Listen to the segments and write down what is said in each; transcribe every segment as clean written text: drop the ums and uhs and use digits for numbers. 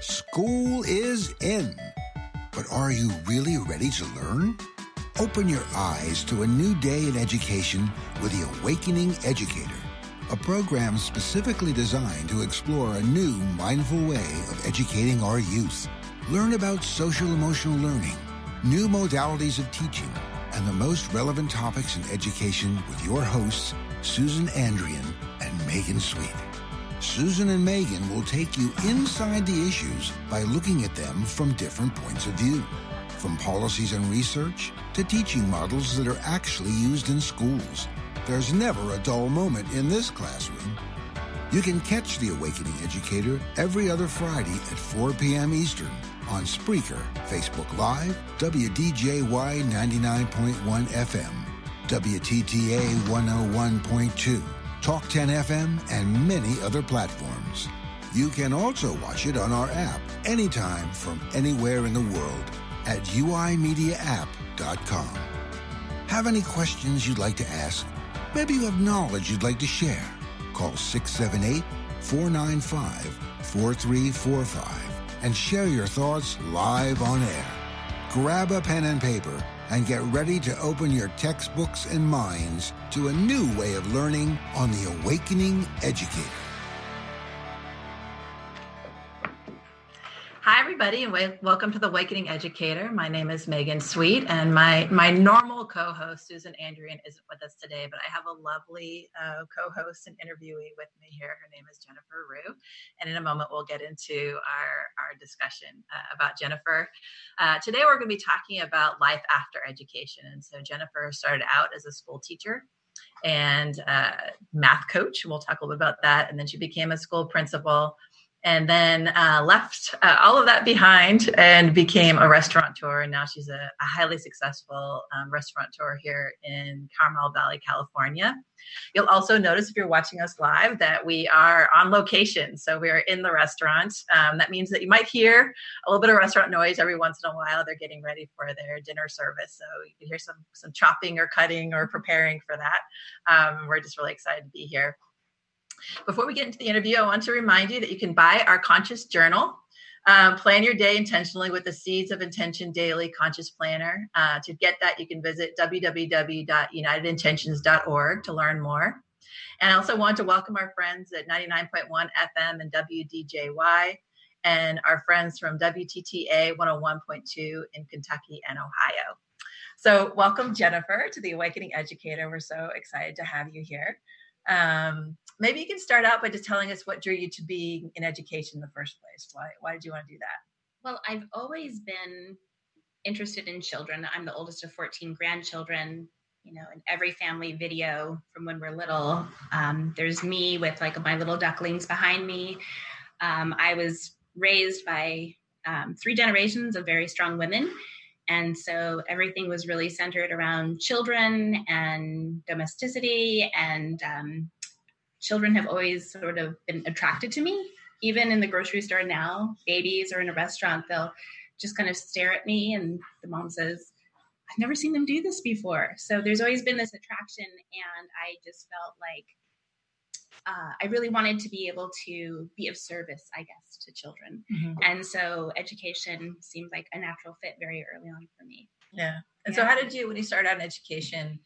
School is in. But are you really ready to learn? Open your eyes to a new day in education with The Awakening Educator, a program specifically designed to explore a new, mindful way of educating our youth. Learn about social-emotional learning, new modalities of teaching, and the most relevant topics in education with your hosts, Susan Andrian and Megan Sweet. Susan and Megan will take you inside the issues by looking at them from different points of view, from policies and research to teaching models that are actually used in schools. There's never a dull moment in this classroom. You can catch The Awakening Educator every other Friday at 4 p.m. Eastern on Spreaker, Facebook Live, WDJY 99.1 FM, WTTA 101.2, Talk 10 FM, and many other platforms. You can also watch it on our app anytime from anywhere in the world at uimediaapp.com. Have any questions you'd like to ask? Maybe you have knowledge you'd like to share. Call 678-495-4345 and share your thoughts live on air. Grab a pen and paper and get ready to open your textbooks and minds to a new way of learning on The Awakening Educator. Hi, everybody, and welcome to The Awakening Educator. My name is Megan Sweet, and my normal co-host, Susan Andrian, isn't with us today, but I have a lovely co-host and interviewee with me here. Her name is Jennifer Roux, and in a moment, we'll get into our discussion about Jennifer. Today, we're going to be talking about life after education, and so Jennifer started out as a school teacher and math coach. We'll talk a little bit about that, and then she became a school principal, and then left all of that behind and became a restaurateur. And now she's a highly successful restaurateur here in Carmel Valley, California. You'll also notice if you're watching us live that we are on location. So we are in the restaurant. That means that you might hear a little bit of restaurant noise every once in a while. They're getting ready for their dinner service. So you can hear some chopping or cutting or preparing for that. We're just really excited to be here. Before we get into the interview, I want to remind you that you can buy our Conscious Journal. Plan your day intentionally with the Seeds of Intention Daily Conscious Planner. To get that, you can visit www.unitedintentions.org to learn more. And I also want to welcome our friends at 99.1 FM and WDJY, and our friends from WTTA 101.2 in Kentucky and Ohio. So welcome, Jennifer, to The Awakening Educator. We're so excited to have you here. Maybe you can start out by just telling us what drew you to being in education in the first place. Why did you want to do that? Well, I've always been interested in children. I'm the oldest of 14 grandchildren. You know, in every family video from when we're little, there's me with like my little ducklings behind me. I was raised by 3 generations of very strong women. And so everything was really centered around children and domesticity, and children have always sort of been attracted to me. Even in the grocery store now, babies are in a restaurant, they'll just kind of stare at me, and the mom says, I've never seen them do this before. So there's always been this attraction, and I just felt like I really wanted to be able to be of service, I guess, to children. Mm-hmm. And so education seemed like a natural fit very early on for me. Yeah. And so how did you, when you started out in education,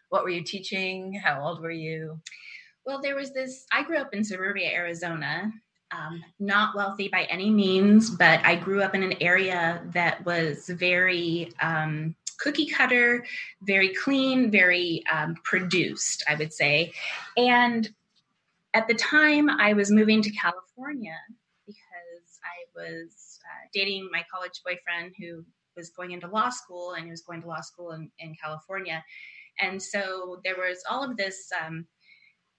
what were you teaching? How old were you? Well, there was this, I grew up in suburbia, Arizona, not wealthy by any means, but I grew up in an area that was very cookie cutter, very clean, very produced, I would say. And at the time, I was moving to California because I was dating my college boyfriend who was going into law school, and he was going to law school in California. And so there was all of this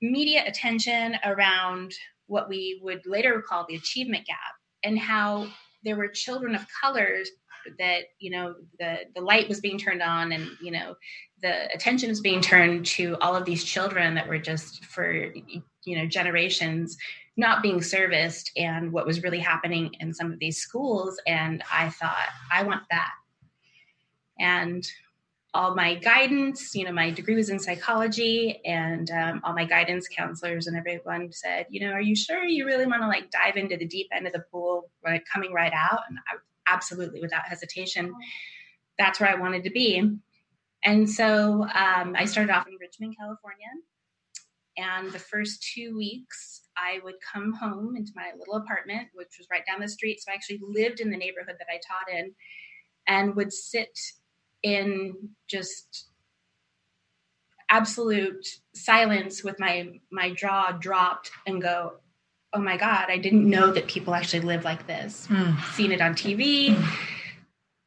media attention around what we would later call the achievement gap, and how there were children of colors that, you know, the light was being turned on, and, you know, the attention was being turned to all of these children that were just for, you know, generations not being serviced, and what was really happening in some of these schools. And I thought, I want that. And all my guidance, my degree was in psychology, and all my guidance counselors and everyone said, are you sure you really want to like dive into the deep end of the pool, like coming right out? And I absolutely, without hesitation, that's where I wanted to be. And so I started off in Richmond, California. And the first 2 weeks, I would come home into my little apartment, which was right down the street. So I actually lived in the neighborhood that I taught in, and would sit in just absolute silence with my jaw dropped and go, oh my God, I didn't know that people actually live like this. Seen it on TV,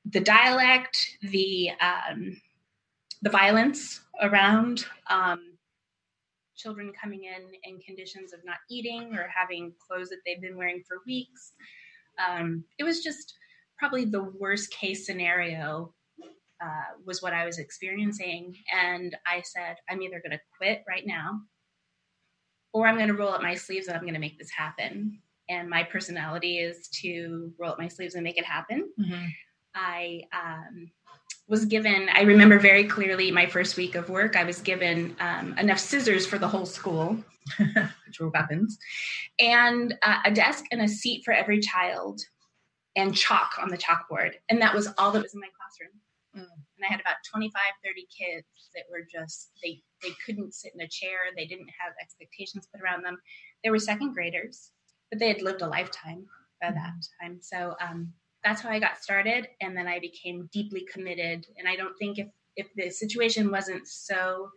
the dialect, the violence around, children coming in conditions of not eating or having clothes that they've been wearing for weeks. It was just probably the worst case scenario was what I was experiencing. And I said, I'm either going to quit right now, or I'm going to roll up my sleeves and I'm going to make this happen. And my personality is to roll up my sleeves and make it happen. Mm-hmm. I was given, I remember very clearly my first week of work, I was given enough scissors for the whole school, which were weapons, and a desk and a seat for every child, and chalk on the chalkboard. And that was all that was in my classroom. And I had about 25, 30 kids that were just, they couldn't sit in a chair. They didn't have expectations put around them. They were second graders, but they had lived a lifetime by that time. So that's how I got started. And then I became deeply committed. And I don't think if the situation wasn't so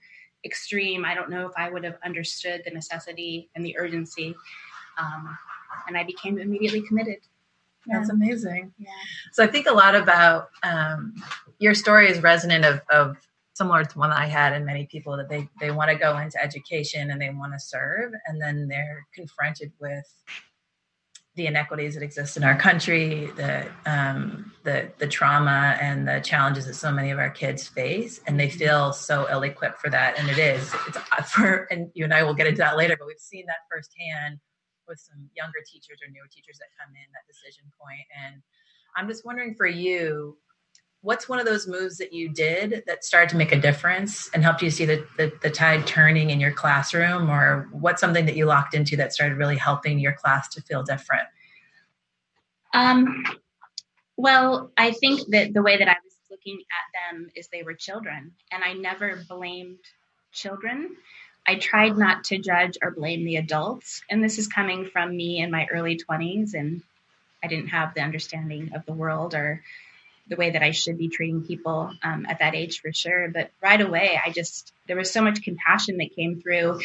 extreme, I don't know if I would have understood the necessity and the urgency. And I became immediately committed. That's amazing. Yeah. So I think a lot about your story is resonant of similar to one that I had, and many people that they want to go into education and they want to serve, and then they're confronted with the inequities that exist in our country, the trauma and the challenges that so many of our kids face, and they feel so ill-equipped for that. And it's for, and you and I will get into that later, but we've seen that firsthand with some younger teachers or newer teachers that come in that decision point. And I'm just wondering for you, what's one of those moves that you did that started to make a difference and helped you see the tide turning in your classroom, or what's something that you locked into that started really helping your class to feel different? Well, I think that the way that I was looking at them is they were children, and I never blamed children. I tried not to judge or blame the adults. And this is coming from me in my early 20s, and I didn't have the understanding of the world or the way that I should be treating people at that age, for sure. But right away, there was so much compassion that came through,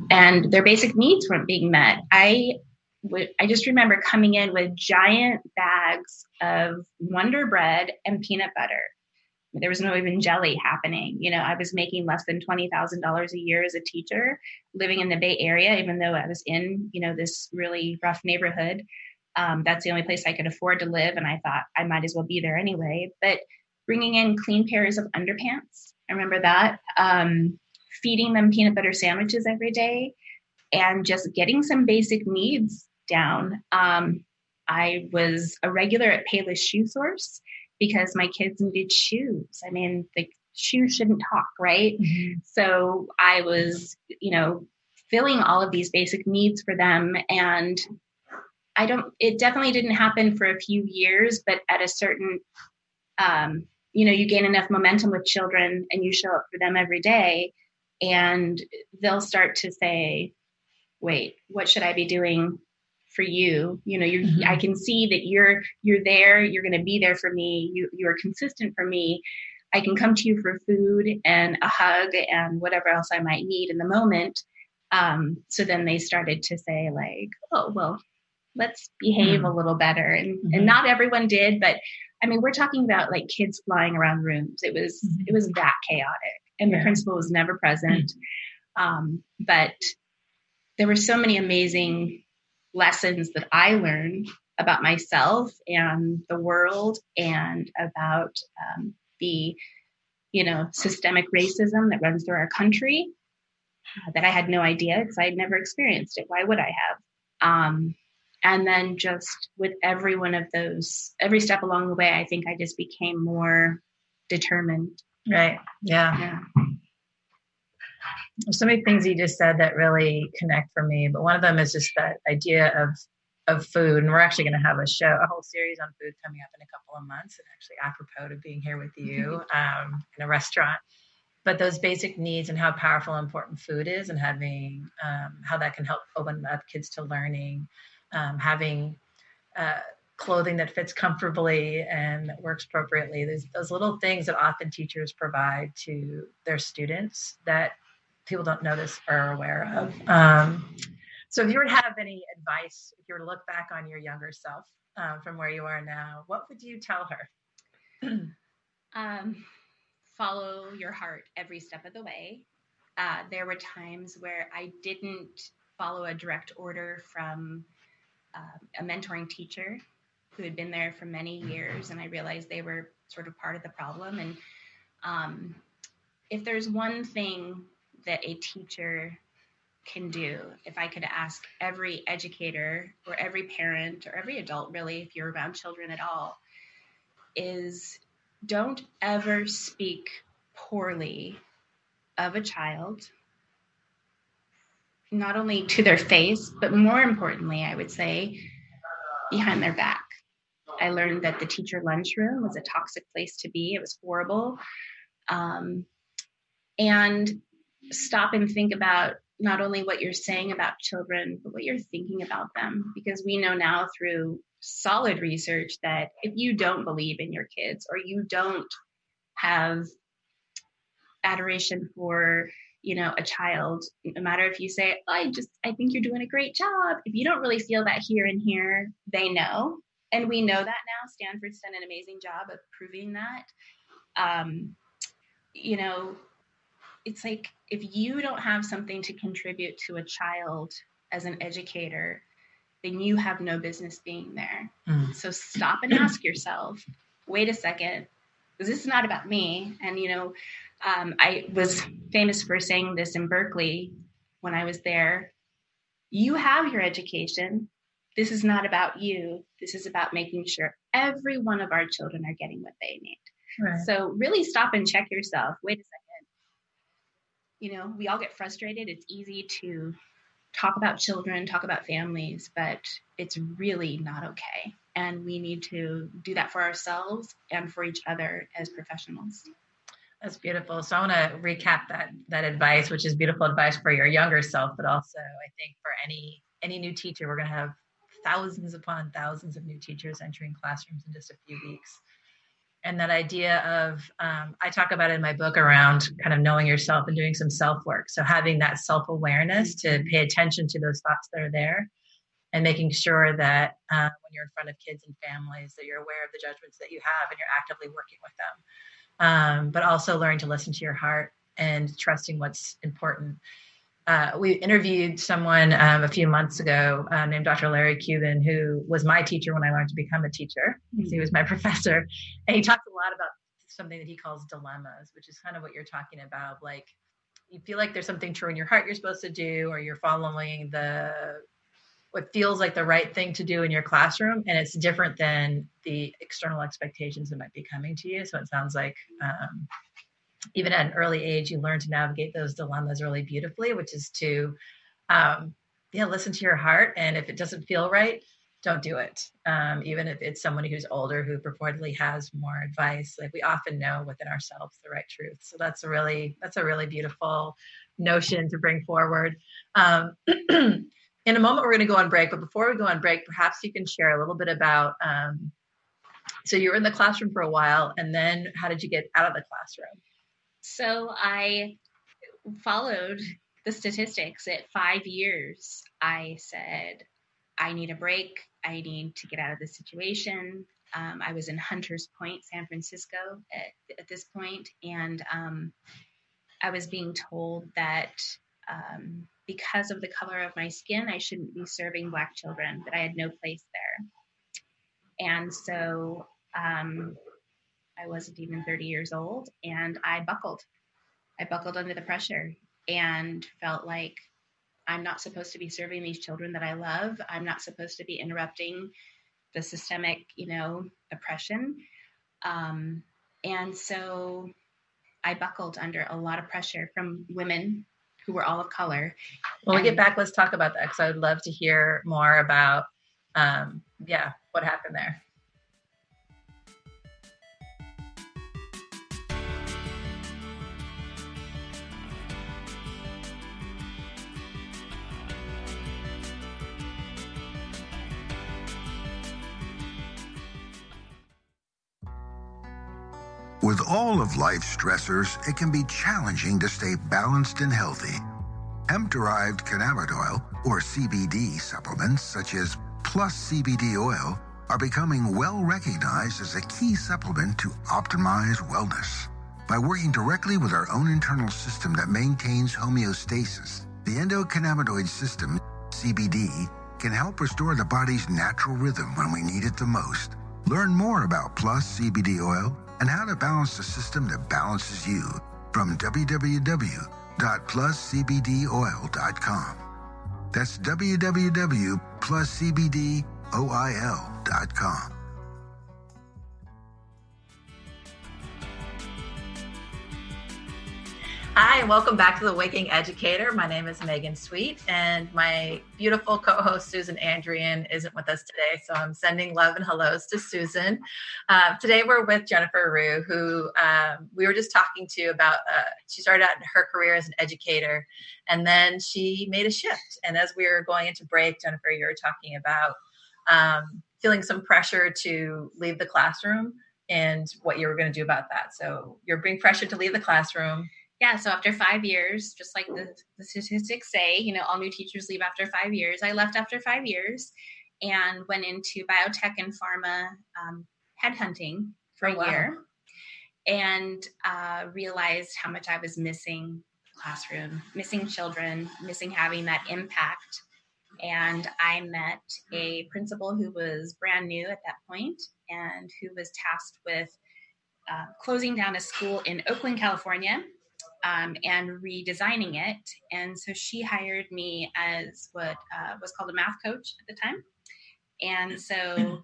and their basic needs weren't being met. I just remember coming in with giant bags of Wonder Bread and peanut butter. There was no even jelly happening. I was making less than $20,000 a year as a teacher, living in the Bay Area, even though I was in, this really rough neighborhood. That's the only place I could afford to live. And I thought I might as well be there anyway. But bringing in clean pairs of underpants, I remember that, feeding them peanut butter sandwiches every day, and just getting some basic needs down. I was a regular at Payless Shoe Source because my kids needed shoes. I mean, the shoes shouldn't talk, right? Mm-hmm. So I was, filling all of these basic needs for them. And it definitely didn't happen for a few years, but at a certain, you gain enough momentum with children and you show up for them every day, and they'll start to say, wait, what should I be doing for you? I can see that you're there. You're going to be there for me. You're consistent for me. I can come to you for food and a hug and whatever else I might need in the moment. So then they started to say like, oh, well, let's behave a little better. And not everyone did, but I mean, we're talking about like kids flying around rooms. It was that chaotic, and the principal was never present. But there were so many amazing lessons that I learned about myself and the world, and about the, systemic racism that runs through our country, that I had no idea because I had never experienced it. Why would I have? And then just with every one of those, every step along the way, I think I just became more determined Right. Yeah. Yeah. There's so many things you just said that really connect for me, but one of them is just that idea of food. And we're actually going to have a whole series on food coming up in a couple of months, and actually apropos to being here with you in a restaurant. But those basic needs and how powerful and important food is, and having how that can help open up kids to learning, having uh, clothing that fits comfortably and that works appropriately. There's those little things that often teachers provide to their students that people don't notice or are aware of. So if you were to have any advice, if you were to look back on your younger self from where you are now, what would you tell her? Follow your heart every step of the way. There were times where I didn't follow a direct order from a mentoring teacher who had been there for many years, and I realized they were sort of part of the problem. And if there's one thing that a teacher can do, if I could ask every educator or every parent or every adult, really, if you're around children at all, is don't ever speak poorly of a child, not only to their face, but more importantly, I would say, behind their back. I learned that the teacher lunchroom was a toxic place to be. It was horrible. And stop and think about not only what you're saying about children, but what you're thinking about them. Because we know now through solid research that if you don't believe in your kids, or you don't have adoration for, a child, no matter if you say, I think you're doing a great job. If you don't really feel that here and here, they know. And we know that now. Stanford's done an amazing job of proving that. It's like, if you don't have something to contribute to a child as an educator, then you have no business being there. So stop and ask yourself, wait a second, this is not about me. And, I was famous for saying this in Berkeley when I was there. You have your education. This is not about you. This is about making sure every one of our children are getting what they need. Right. So really stop and check yourself. Wait a second. We all get frustrated. It's easy to talk about children, talk about families, but it's really not okay. And we need to do that for ourselves and for each other as professionals. That's beautiful. So I want to recap that advice, which is beautiful advice for your younger self, but also I think for any new teacher, we're going to have thousands upon thousands of new teachers entering classrooms in just a few weeks. And that idea of, I talk about it in my book around kind of knowing yourself and doing some self-work. So having that self-awareness to pay attention to those thoughts that are there, and making sure that when you're in front of kids and families, that you're aware of the judgments that you have and you're actively working with them. But also learning to listen to your heart and trusting what's important. We interviewed someone a few months ago named Dr. Larry Cuban, who was my teacher when I learned to become a teacher. Mm-hmm. He was my professor. And he talks a lot about something that he calls dilemmas, which is kind of what you're talking about. Like, you feel like there's something true in your heart you're supposed to do, or you're following what feels like the right thing to do in your classroom, and it's different than the external expectations that might be coming to you. So it sounds like even at an early age, you learn to navigate those dilemmas really beautifully, which is to listen to your heart. And if it doesn't feel right, don't do it. Even if it's someone who's older who purportedly has more advice, like we often know within ourselves the right truth. So that's a really beautiful notion to bring forward. In a moment, we're going to go on break. But before we go on break, perhaps you can share a little bit about, so you were in the classroom for a while, and then how did you get out of the classroom? So I followed the statistics. At 5 years, I said, I need a break. I need to get out of this situation. I was in Hunters Point, San Francisco at this point, and I was being told that because of the color of my skin, I shouldn't be serving Black children, that I had no place there. And so I wasn't even 30 years old, and I buckled. I buckled under the pressure and felt like I'm not supposed to be serving these children that I love. I'm not supposed to be interrupting the systemic, oppression. And so I buckled under a lot of pressure from women who were all of color. When we get back, let's talk about that, because I would love to hear more about, what happened there. With all of life's stressors, it can be challenging to stay balanced and healthy. Hemp-derived cannabinoid, or CBD supplements such as Plus CBD oil, are becoming well recognized as a key supplement to optimize wellness. By working directly with our own internal system that maintains homeostasis, the endocannabinoid system, CBD, can help restore the body's natural rhythm when we need it the most. Learn more about Plus CBD oil and how to balance the system that balances you from www.pluscbdoil.com. That's www.pluscbdoil.com. Hi, and welcome back to The Waking Educator. My name is Megan Sweet, and my beautiful co-host Susan Andrian isn't with us today, so I'm sending love and hellos to Susan. Today we're with Jennifer Roux, who we were just talking to about, she started out her career as an educator, and then she made a shift. And as we were going into break, Jennifer, you were talking about feeling some pressure to leave the classroom and what you were going to do about that. So you're being pressured to leave the classroom. Yeah, so after 5 years, just like the statistics say, all new teachers leave after 5 years. I left after 5 years and went into biotech and pharma headhunting for a year, and realized how much I was missing classroom, missing children, missing having that impact. And I met a principal who was brand new at that point and who was tasked with closing down a school in Oakland, California, and redesigning it. And so she hired me as what was called a math coach at the time. And so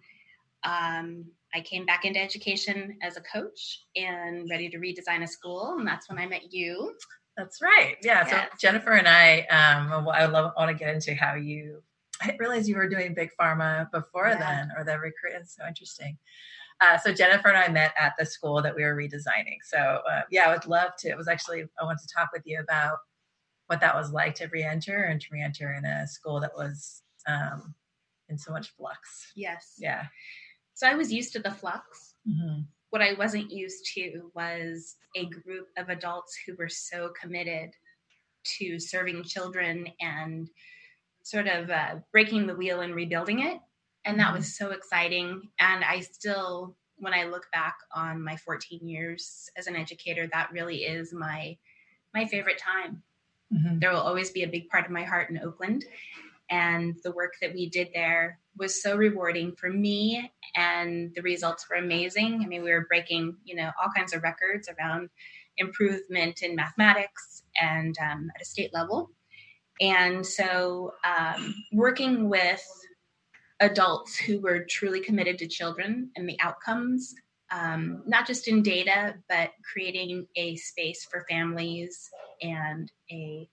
I came back into education as a coach and ready to redesign a school. And that's when I met you. That's right. Yeah. Yes. So Jennifer and I want to get into how I didn't realize you were doing big pharma before then, or the recruit. It's so interesting. So Jennifer and I met at the school that we were redesigning. So I would love to. I wanted to talk with you about what that was like to re-enter in a school that was in so much flux. Yes. Yeah. So I was used to the flux. Mm-hmm. What I wasn't used to was a group of adults who were so committed to serving children and sort of breaking the wheel and rebuilding it. And that was so exciting. And I still, when I look back on my 14 years as an educator, that really is my favorite time. Mm-hmm. There will always be a big part of my heart in Oakland. And the work that we did there was so rewarding for me, and the results were amazing. I mean, we were breaking, all kinds of records around improvement in mathematics and at a state level. And so working with adults who were truly committed to children and the outcomes, not just in data, but creating a space for families and a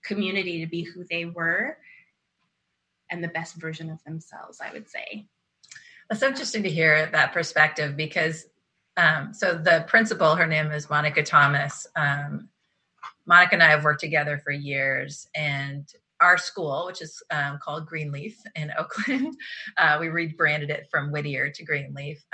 community to be who they were and the best version of themselves, I would say. That's interesting to hear that perspective, because so the principal, her name is Monica Thomas. Monica and I have worked together for years, and our school, which is called Greenleaf in Oakland, we rebranded it from Whittier to Greenleaf,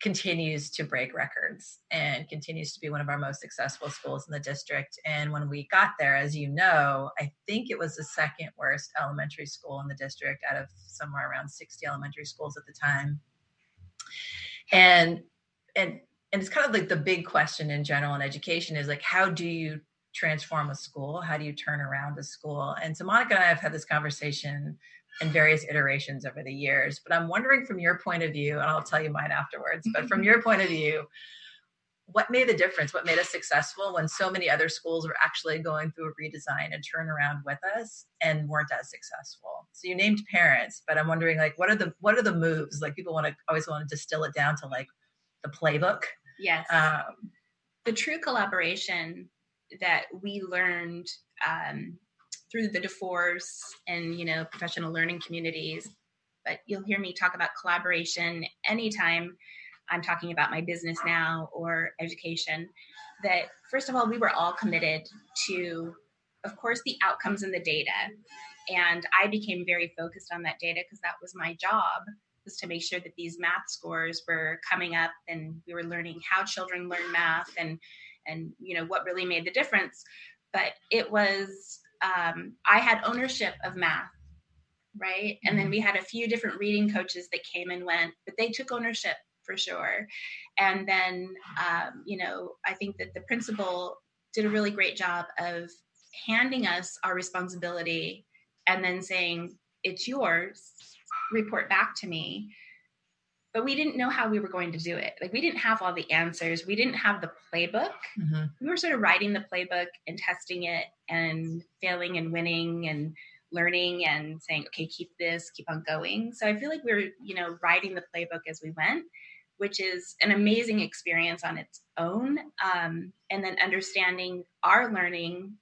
continues to break records and continues to be one of our most successful schools in the district. And when we got there, as you know, I think it was the second worst elementary school in the district out of somewhere around 60 elementary schools at the time. And it's kind of like the big question in general in education is like, how do you transform a school? How do you turn around a school? And so Monica and I have had this conversation in various iterations over the years, but I'm wondering from your point of view, and I'll tell you mine afterwards, but from your point of view, what made the difference? What made us successful when so many other schools were actually going through a redesign and turnaround with us and weren't as successful? So you named parents, but I'm wondering, like, what are the moves? Like, people always want to distill it down to like the playbook. Yes. the true collaboration that we learned through the DeForce and, professional learning communities, but you'll hear me talk about collaboration anytime I'm talking about my business now or education, that first of all, we were all committed to, of course, the outcomes and the data. And I became very focused on that data because that was my job, was to make sure that these math scores were coming up and we were learning how children learn math and what really made the difference. But it was, I had ownership of math. Right. And then we had a few different reading coaches that came and went, but they took ownership for sure. And then, I think that the principal did a really great job of handing us our responsibility and then saying, it's yours, report back to me. But we didn't know how we were going to do it. Like, we didn't have all the answers. We didn't have the playbook. Mm-hmm. We were sort of writing the playbook and testing it and failing and winning and learning and saying, okay, keep on going. So I feel like we're, writing the playbook as we went, which is an amazing experience on its own. And then understanding our learning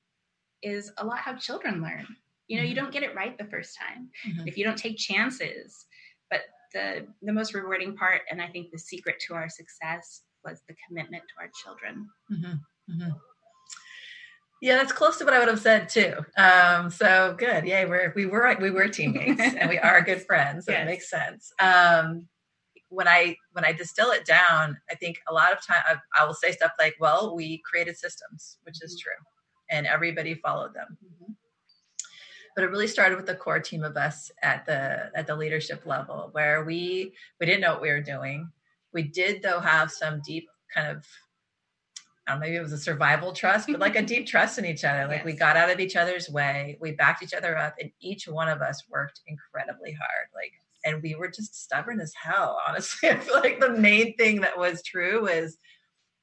is a lot how children learn. You don't get it right the first time if you don't take chances. But the most rewarding part, and I think the secret to our success, was the commitment to our children. Mm-hmm. Mm-hmm. Yeah, that's close to what I would have said too. So good. Yeah, we were teammates and we are good friends. So yes. It makes sense. When I distill it down, I think a lot of time I will say stuff like, well, we created systems, which is true, and everybody followed them. Mm-hmm. But it really started with the core team of us at the leadership level, where we didn't know what we were doing. We did, though, have some deep kind of, I don't know, maybe it was a survival trust, but like a deep trust in each other. Like yes. We got out of each other's way. We backed each other up, and each one of us worked incredibly hard. And we were just stubborn as hell, honestly. I feel like the main thing that was true is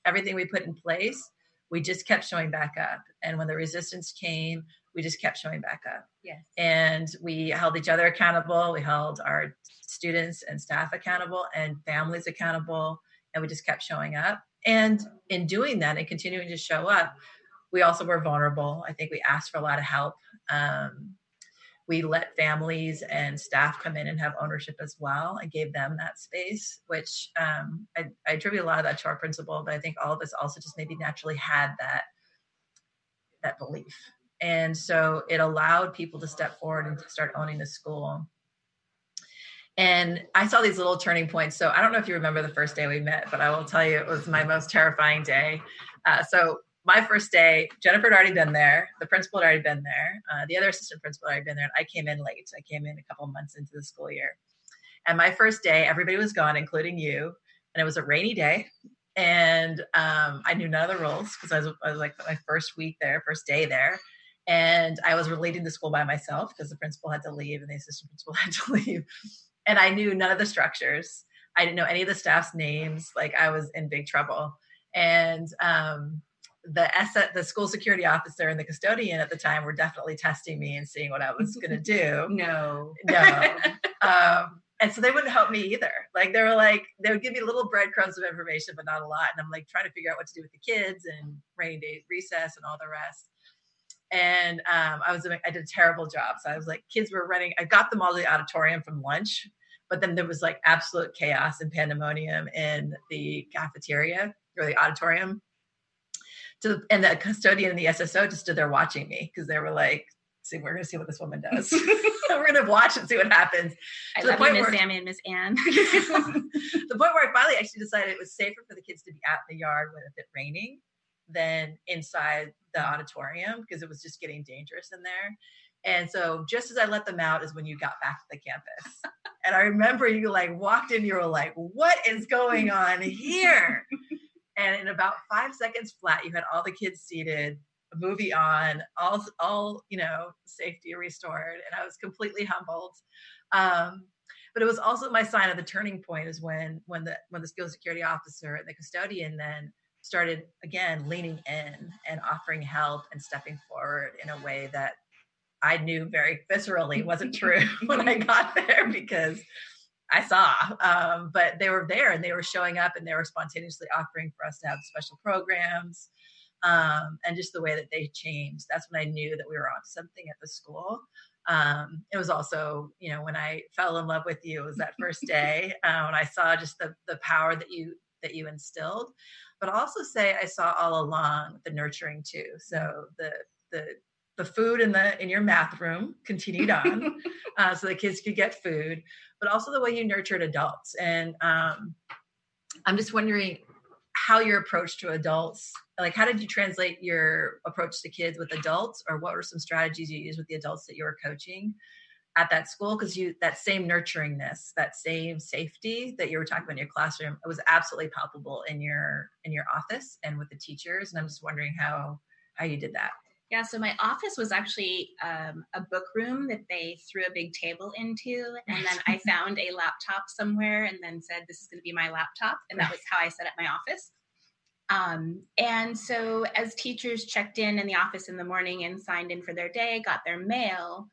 everything we put in place, we just kept showing back up. And when the resistance came, we just kept showing back up. Yes. And we held each other accountable. We held our students and staff accountable and families accountable. And we just kept showing up. And in doing that and continuing to show up, we also were vulnerable. I think we asked for a lot of help. We let families and staff come in and have ownership as well. I gave them that space, which I attribute a lot of that to our principal, but I think all of us also just maybe naturally had that belief. And so it allowed people to step forward and to start owning the school. And I saw these little turning points. So I don't know if you remember the first day we met, but I will tell you it was my most terrifying day. So my first day, Jennifer had already been there. The principal had already been there. The other assistant principal had already been there. And I came in late. I came in a couple of months into the school year. And my first day, everybody was gone, including you. And it was a rainy day. And I knew none of the rules because I was like my first day there. And I was leading the school by myself because the principal had to leave and the assistant principal had to leave. And I knew none of the structures. I didn't know any of the staff's names. Like, I was in big trouble. And the school security officer and the custodian at the time were definitely testing me and seeing what I was going to do. No. And so they wouldn't help me either. Like, they would give me little breadcrumbs of information, but not a lot. And I'm like trying to figure out what to do with the kids and rainy day recess and all the rest. And I did a terrible job. So I was like, kids were running. I got them all to the auditorium from lunch, but then there was like absolute chaos and pandemonium in the cafeteria or the auditorium. And the custodian and the SSO just stood there watching me because they were like, we're going to see what this woman does. We're going to watch and see what happens. I love you, Miss Sammy and Miss Ann. The point where I finally actually decided it was safer for the kids to be out in the yard when it's raining than inside the auditorium because it was just getting dangerous in there. And so just as I let them out is when you got back to the campus. And I remember you walked in, you were like, what is going on here? And in about 5 seconds flat, you had all the kids seated, a movie on, all safety restored. And I was completely humbled. But it was also my sign of the turning point is when the school security officer and the custodian then started again leaning in and offering help and stepping forward in a way that I knew very viscerally wasn't true when I got there, because I saw, but they were there and they were showing up and they were spontaneously offering for us to have special programs. And just the way that they changed, that's when I knew that we were on something at the school. It was also, when I fell in love with you, it was that first day when I saw just the power that you instilled, but I'll also say I saw all along the nurturing too. So the food in your math room continued on, so the kids could get food, but also the way you nurtured adults. And I'm just wondering how your approach to adults, like how did you translate your approach to kids with adults, or what were some strategies you used with the adults that you were coaching at that school? Because that same nurturingness, that same safety that you were talking about in your classroom, it was absolutely palpable in your office and with the teachers. And I'm just wondering how you did that. Yeah, so my office was actually a book room that they threw a big table into, and then I found a laptop somewhere and then said, this is going to be my laptop, and that was how I set up my office. And so as teachers checked in the office in the morning and signed in for their day, got their mail,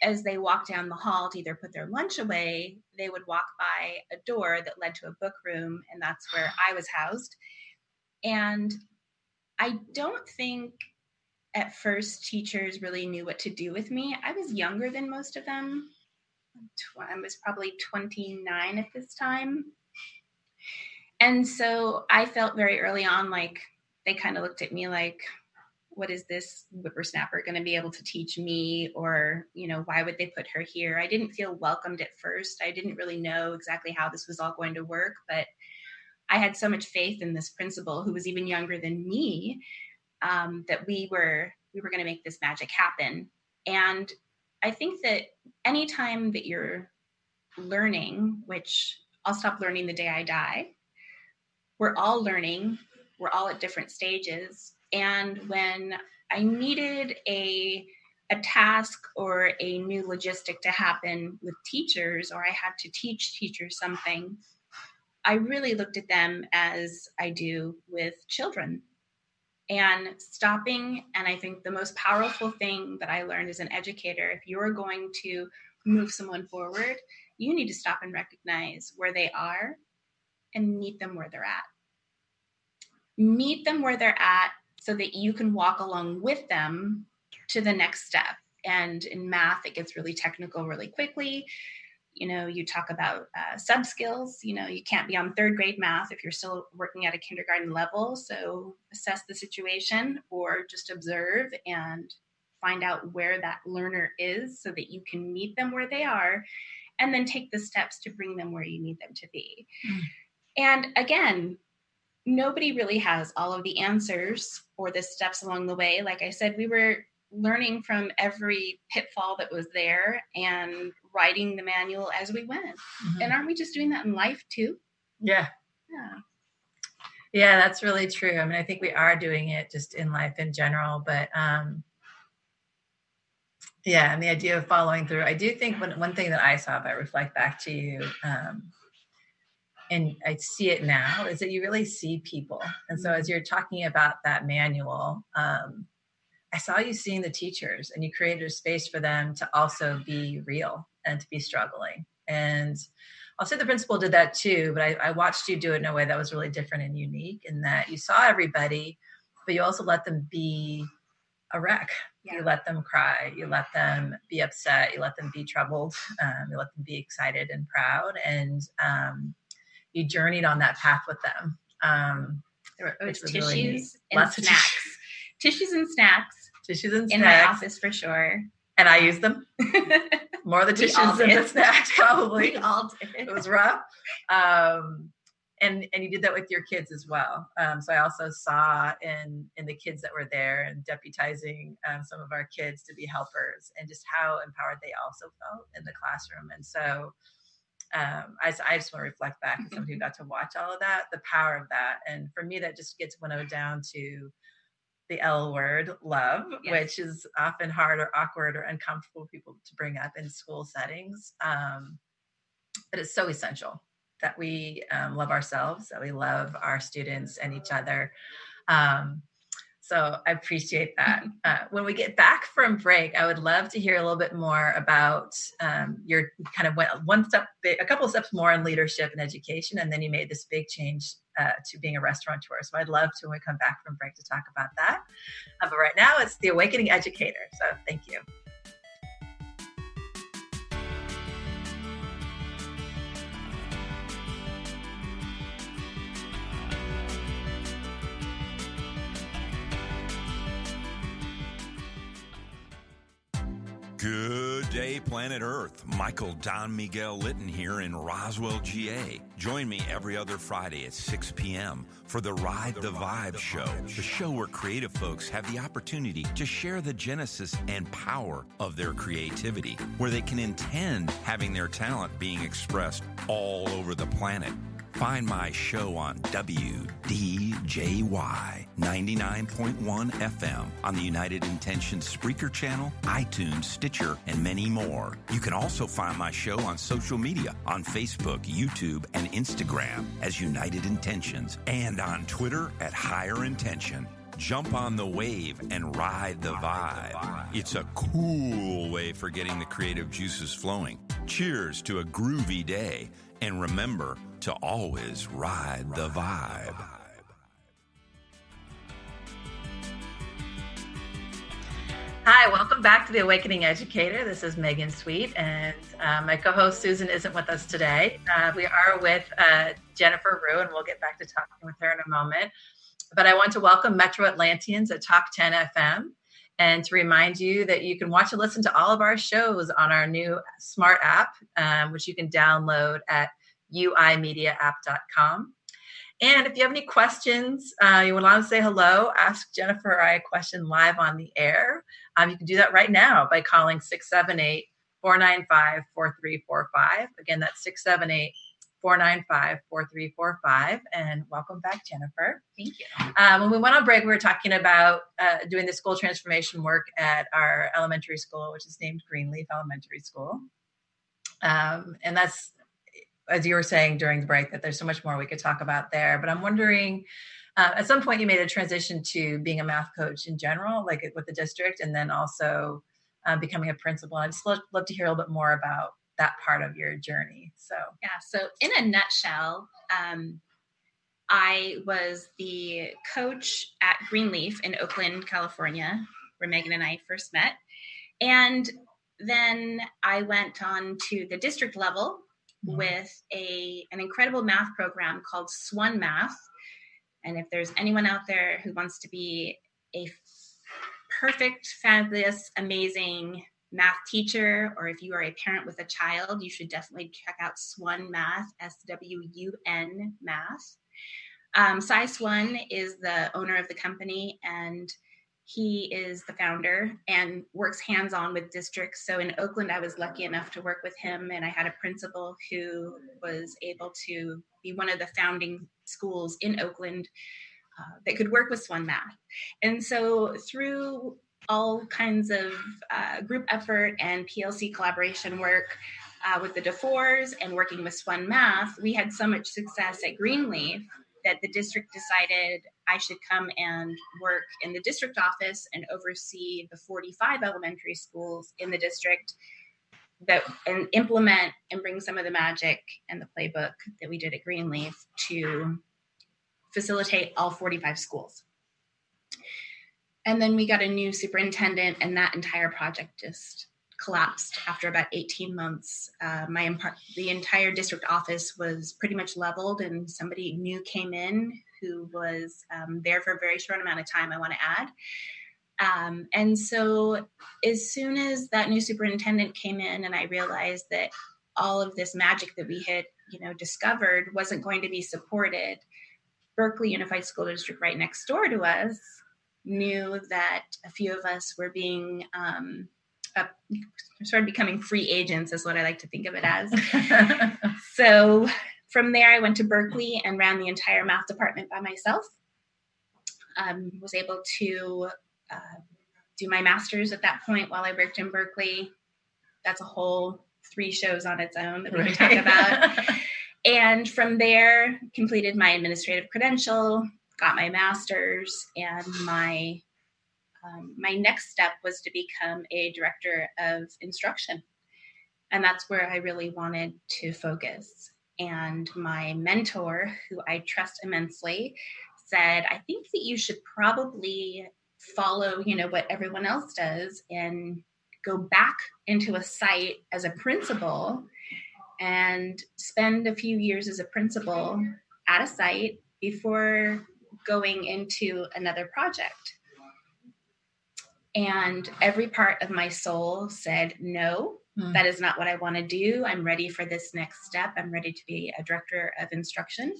as they walked down the hall to either put their lunch away, they would walk by a door that led to a book room, and that's where I was housed. And I don't think at first teachers really knew what to do with me. I was younger than most of them. I was probably 29 at this time. And so I felt very early on like they kind of looked at me like, what is this whippersnapper going to be able to teach me? Or, why would they put her here? I didn't feel welcomed at first. I didn't really know exactly how this was all going to work, but I had so much faith in this principal who was even younger than me, that we were going to make this magic happen. And I think that anytime that you're learning, which I'll stop learning the day I die, we're all learning, we're all at different stages. And when I needed a task or a new logistic to happen with teachers, or I had to teach teachers something, I really looked at them as I do with children. And stopping, and I think the most powerful thing that I learned as an educator, if you're going to move someone forward, you need to stop and recognize where they are and meet them where they're at. Meet them where they're at so that you can walk along with them to the next step. And in math, it gets really technical really quickly. You talk about sub skills. You can't be on third grade math if you're still working at a kindergarten level. So assess the situation or just observe and find out where that learner is so that you can meet them where they are and then take the steps to bring them where you need them to be. And again, nobody really has all of the answers or the steps along the way. Like I said, we were learning from every pitfall that was there and writing the manual as we went. Mm-hmm. And aren't we just doing that in life too? Yeah. Yeah, that's really true. I mean, I think we are doing it just in life in general, but and the idea of following through. I do think one thing that I saw, if I reflect back to you, and I see it now, is that you really see people. And so as you're talking about that manual, I saw you seeing the teachers, and you created a space for them to also be real and to be struggling. And I'll say the principal did that too, but I watched you do it in a way that was really different and unique, in that you saw everybody, but you also let them be a wreck. Yeah. You let them cry. You let them be upset. You let them be troubled. You let them be excited and proud. And you journeyed on that path with them. There was tissues and snacks. Tissues and snacks. Tissues and snacks. In my office for sure. And I used them. More of the tissues than the snacks, probably. We all did. It was rough. And you did that with your kids as well. So I also saw in the kids that were there, and deputizing some of our kids to be helpers, and just how empowered they also felt in the classroom. And so I just want to reflect back as somebody who got to watch all of that, the power of that. And for me, that just gets winnowed down to the L word, love, yes, which is often hard or awkward or uncomfortable for people to bring up in school settings. But it's so essential that we love ourselves, that we love our students and each other. So I appreciate that. When we get back from break, I would love to hear a little bit more about your kind of went a couple of steps more in leadership and education, and then you made this big change to being a restaurateur. So I'd love to, when we come back from break, to talk about that. But right now, it's the Awakening Educator. So thank you. Good day, planet Earth. Michael Don Miguel Litton here in Roswell, GA. Join me every other Friday at 6 p.m. for the Ride the Vibe Show, the show where creative folks have the opportunity to share the genesis and power of their creativity, where they can intend having their talent being expressed all over the planet. Find my show on WDJY 99.1 FM on the United Intentions Spreaker channel, iTunes, Stitcher, and many more. You can also find my show on social media on Facebook, YouTube, and Instagram as United Intentions, and on Twitter at Higher Intention. Jump on the wave and ride the vibe. It's a cool way for getting the creative juices flowing. Cheers to a groovy day. And remember to always ride the vibe. Hi, welcome back to the Awakening Educator. This is Megan Sweet, and my co-host Susan isn't with us today. We are with Jennifer Roux, and we'll get back to talking with her in a moment. But I want to welcome Metro Atlanteans at Talk 10 FM, and to remind you that you can watch and listen to all of our shows on our new smart app, which you can download at uimediaapp.com. And if you have any questions, you would want to say hello, ask Jennifer or I a question live on the air. You can do that right now by calling 678-495-4345. Again, that's 678-495-4345. And welcome back, Jennifer. Thank you. When we went on break, we were talking about doing the school transformation work at our elementary school, which is named Greenleaf Elementary School. And that's, as you were saying during the break, that there's so much more we could talk about there. But I'm wondering, at some point you made a transition to being a math coach in general, like with the district, and then also becoming a principal. I'd just love to hear a little bit more about that part of your journey. So in a nutshell, I was the coach at Greenleaf in Oakland, California, where Megan and I first met. And then I went on to the district level with an incredible math program called SWAN Math. And if there's anyone out there who wants to be a perfect, fabulous, amazing math teacher, or if you are a parent with a child, you should definitely check out SWAN Math, SWUN Math. Cy Swan is the owner of the company, and he is the founder and works hands-on with districts. So in Oakland, I was lucky enough to work with him, and I had a principal who was able to be one of the founding schools in Oakland that could work with SWAN Math. And so through all kinds of group effort and PLC collaboration work with the DeFores and working with SWAN Math, we had so much success at Greenleaf that the district decided I should come and work in the district office and oversee the 45 elementary schools in the district and implement and bring some of the magic and the playbook that we did at Greenleaf to facilitate all 45 schools. And then we got a new superintendent, and that entire project just collapsed after about 18 months. The entire district office was pretty much leveled, and somebody new came in who was there for a very short amount of time, I want to add. And so as soon as that new superintendent came in, and I realized that all of this magic that we had, discovered wasn't going to be supported, Berkeley Unified School District, right next door to us, knew that a few of us were being started becoming free agents, is what I like to think of it as. So from there, I went to Berkeley and ran the entire math department by myself. Was able to do my master's at that point while I worked in Berkeley. That's a whole 3 shows on its own that we can talk about. And from there, completed my administrative credential, got my master's, and my next step was to become a director of instruction. And that's where I really wanted to focus. And my mentor, who I trust immensely, said, I think that you should probably follow, what everyone else does and go back into a site as a principal and spend a few years as a principal at a site before going into another project. And every part of my soul said, no, that is not what I want to do. I'm ready for this next step. I'm ready to be a director of instruction.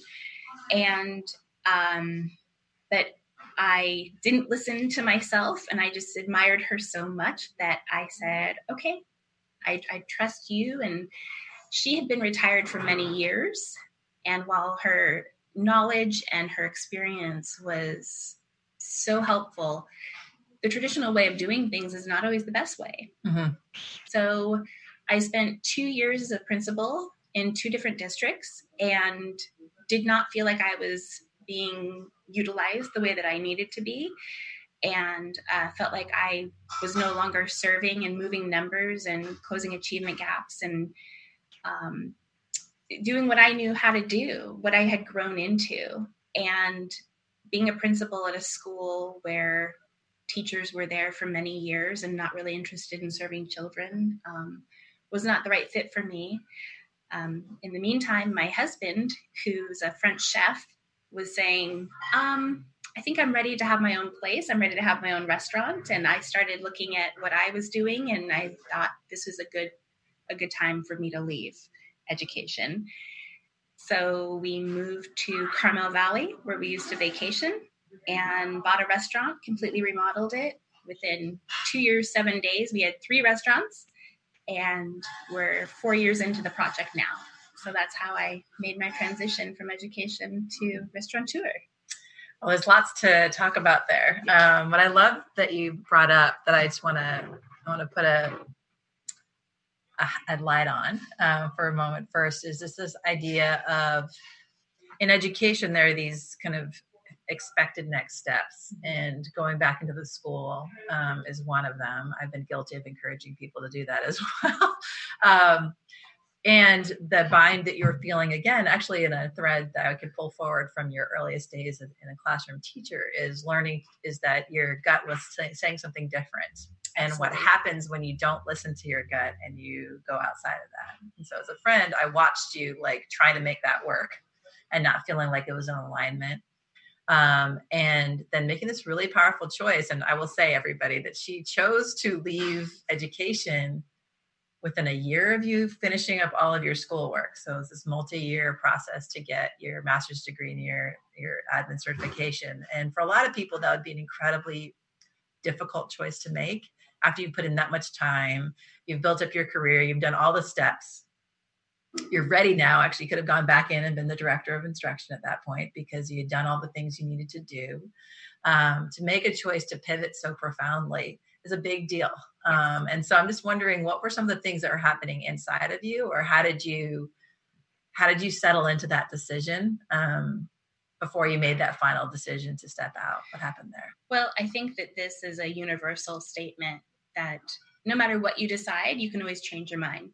And, but I didn't listen to myself, and I just admired her so much that I said, okay, I trust you. And she had been retired for many years. And while her knowledge and her experience was so helpful, the traditional way of doing things is not always the best way. Mm-hmm. So I spent 2 years as a principal in 2 different districts and did not feel like I was being utilized the way that I needed to be, and felt like I was no longer serving and moving numbers and closing achievement gaps and doing what I knew how to do, what I had grown into. And being a principal at a school where teachers were there for many years and not really interested in serving children was not the right fit for me. In the meantime, my husband, who's a French chef, was saying, I think I'm ready to have my own place. I'm ready to have my own restaurant. And I started looking at what I was doing, and I thought this was a good time for me to leave education. So we moved to Carmel Valley, where we used to vacation, and bought a restaurant, completely remodeled it. Within 2 years, 7 days, we had 3 restaurants, and we're 4 years into the project now. So that's how I made my transition from education to restaurateur. Well, there's lots to talk about there. What I love that you brought up that I just want to put a light on for a moment first is this idea of, in education, there are these kind of expected next steps, and going back into the school is one of them. I've been guilty of encouraging people to do that as well. And the bind that you're feeling, again, actually in a thread that I could pull forward from your earliest days in a classroom teacher, is that your gut was saying something different. And Absolutely. What happens when you don't listen to your gut and you go outside of that. And so as a friend, I watched you trying to make that work and not feeling like it was in alignment. And then making this really powerful choice. And I will say, everybody, that she chose to leave education within a year of you finishing up all of your schoolwork. So it's this multi-year process to get your master's degree and your admin certification. And for a lot of people, that would be an incredibly difficult choice to make after you've put in that much time. You've built up your career. You've done all the steps. You're ready now. Actually, you could have gone back in and been the director of instruction at that point because you had done all the things you needed to do. To make a choice to pivot so profoundly is a big deal. And so I'm just wondering, what were some of the things that were happening inside of you, or how did you settle into that decision before you made that final decision to step out? What happened there? Well, I think that this is a universal statement that no matter what you decide, you can always change your mind.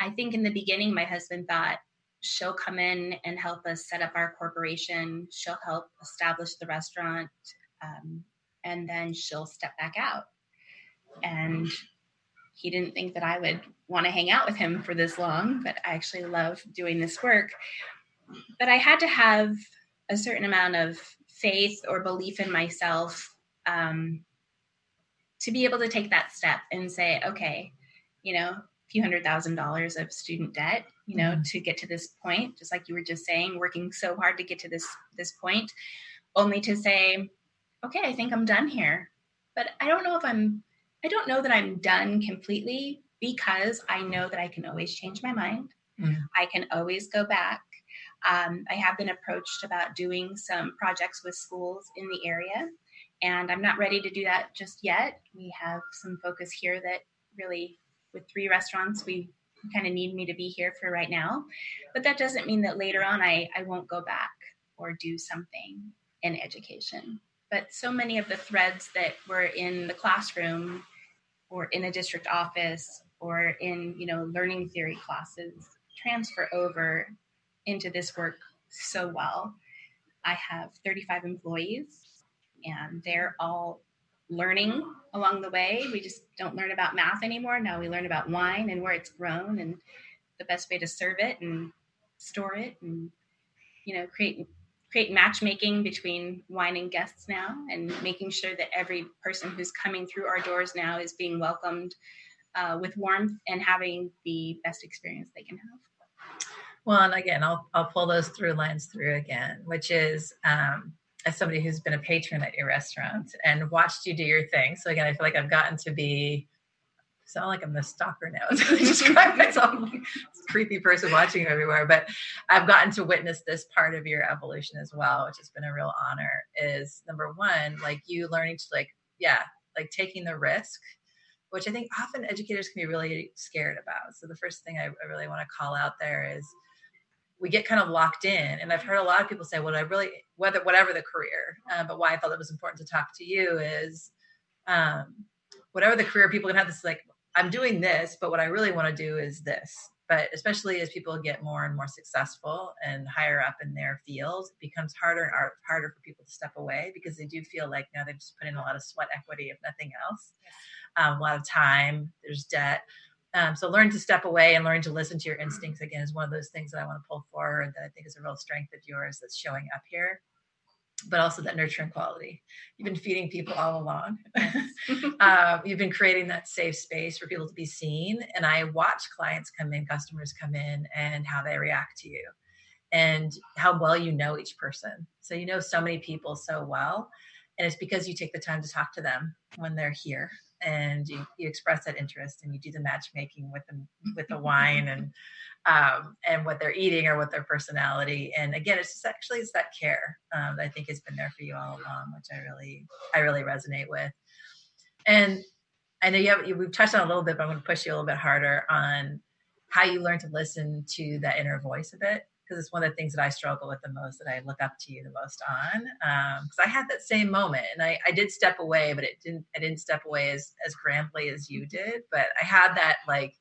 I think in the beginning, my husband thought, she'll come in and help us set up our corporation. She'll help establish the restaurant, and then she'll step back out. And he didn't think that I would want to hang out with him for this long, but I actually love doing this work. But I had to have a certain amount of faith or belief in myself to be able to take that step and say, okay, a few $100,000 of student debt, to get to this point, just like you were just saying, working so hard to get to this point, only to say, okay, I think I'm done here. But I don't know that I'm done completely, because I know that I can always change my mind. I can always go back. I have been approached about doing some projects with schools in the area, and I'm not ready to do that just yet. We have some focus here that really, with 3 restaurants, we kind of need me to be here for right now. But that doesn't mean that later on I won't go back or do something in education. But so many of the threads that were in the classroom or in a district office or in, learning theory classes transfer over into this work so well. I have 35 employees, and they're all learning along the way. We just don't learn about math anymore. Now we learn about wine and where it's grown and the best way to serve it and store it and, create matchmaking between wine and guests now, and making sure that every person who's coming through our doors now is being welcomed with warmth and having the best experience they can have. Well, and again, I'll pull those through lines through again, which is as somebody who's been a patron at your restaurant and watched you do your thing. So again, I feel like I've gotten to sound like I'm a stalker now. I describe myself like this creepy person watching you everywhere, but I've gotten to witness this part of your evolution as well, which has been a real honor. Is number one, like you learning to taking the risk, which I think often educators can be really scared about. So the first thing I really want to call out there is we get kind of locked in. And I've heard a lot of people say, whatever the career, but why I felt it was important to talk to you is whatever the career, people can have this like, I'm doing this, but what I really want to do is this. But especially as people get more and more successful and higher up in their field, it becomes harder and harder for people to step away because they do feel like now they've just put in a lot of sweat equity, if nothing else. Yes. A lot of time, there's debt. So learn to step away and learn to listen to your instincts, again, is one of those things that I want to pull forward that I think is a real strength of yours that's showing up here. But also that nurturing quality. You've been feeding people all along. You've been creating that safe space for people to be seen. And I watch clients come in, customers come in, and how they react to you and how well you know each person. So you know so many people so well. And it's because you take the time to talk to them when they're here. And you express that interest and you do the matchmaking with them, with the wine and what they're eating or what their personality. And again, it's that care that I think has been there for you all along, which I really resonate with. And I know we've touched on a little bit, but I'm going to push you a little bit harder on how you learn to listen to that inner voice a bit. Because it's one of the things that I struggle with the most, that I look up to you the most on. Because I had that same moment, and I did step away, but I didn't step away as grandly as you did. But I had that like